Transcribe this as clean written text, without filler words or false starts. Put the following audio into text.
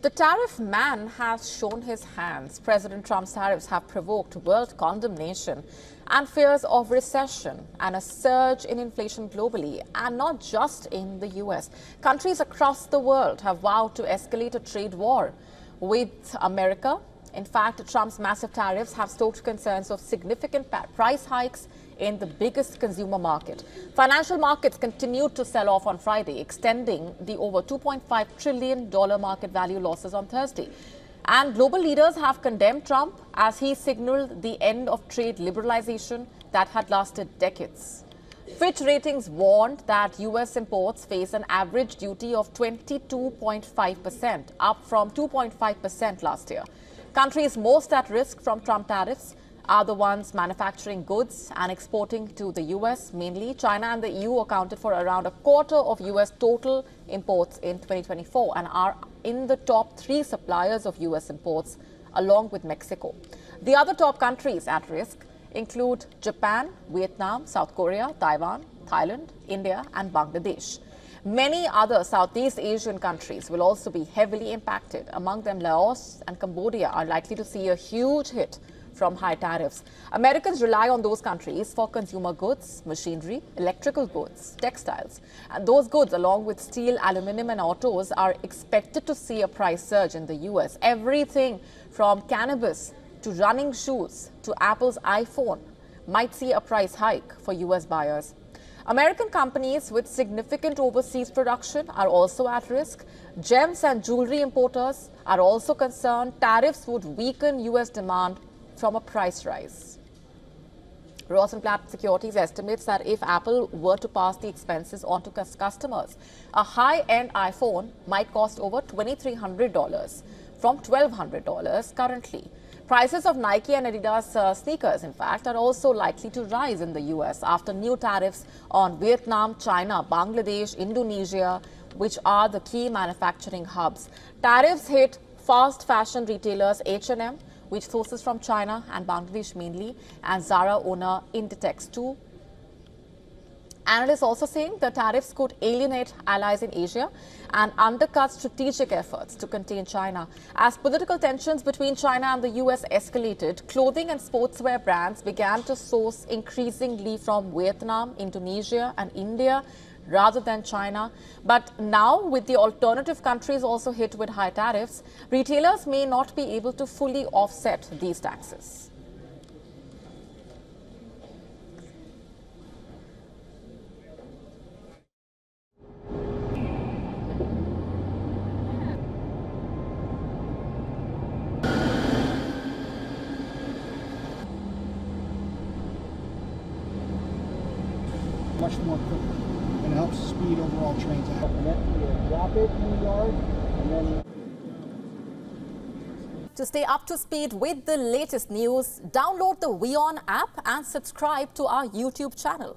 The tariff man has shown his hands. President Trump's tariffs have provoked world condemnation and fears of recession and a surge in inflation globally, and not just in the US. Countries across the world have vowed to escalate a trade war with America. In fact, Trump's massive tariffs have stoked concerns of significant price hikes in the biggest consumer market. Financial markets continued to sell off on Friday, extending the over $2.5 trillion market value losses on Thursday. And global leaders have condemned Trump as he signaled the end of trade liberalization that had lasted decades. Fitch Ratings warned that U.S. imports face an average duty of 22.5%, up from 2.5% last year. Countries most at risk from Trump tariffs are the ones manufacturing goods and exporting to the U.S. Mainly, China and the EU accounted for around a quarter of U.S. total imports in 2024 and are in the top 3 suppliers of U.S. imports, along with Mexico. The other top countries at risk include Japan, Vietnam, South Korea, Taiwan, Thailand, India and Bangladesh. Many other Southeast Asian countries will also be heavily impacted. Among them, Laos and Cambodia are likely to see a huge hit from high tariffs. Americans rely on those countries for consumer goods, machinery, electrical goods, textiles. And those goods, along with steel, aluminum and autos, are expected to see a price surge in the US. Everything from cannabis to running shoes to Apple's iPhone might see a price hike for US buyers. American companies with significant overseas production are also at risk. Gems and jewelry importers are also concerned. Tariffs would weaken US demand from a price rise. Rosenblatt Securities estimates that if Apple were to pass the expenses on to customers, a high-end iPhone might cost over $2,300 from $1,200 currently. Prices of Nike and Adidas sneakers, in fact, are also likely to rise in the US after new tariffs on Vietnam, China, Bangladesh, Indonesia, which are the key manufacturing hubs. Tariffs hit fast fashion retailers H&M, which sources from China and Bangladesh mainly, and Zara owner Inditex too. Analysts also saying the tariffs could alienate allies in Asia and undercut strategic efforts to contain China. As political tensions between China and the US escalated, clothing and sportswear brands began to source increasingly from Vietnam, Indonesia and India rather than China. But now, with the alternative countries also hit with high tariffs, retailers may not be able to fully offset these taxes. Much more quickly, and it helps speed overall trains out. And then you drop it in the yard, and then... To stay up to speed with the latest news, download the WION app and subscribe to our YouTube channel.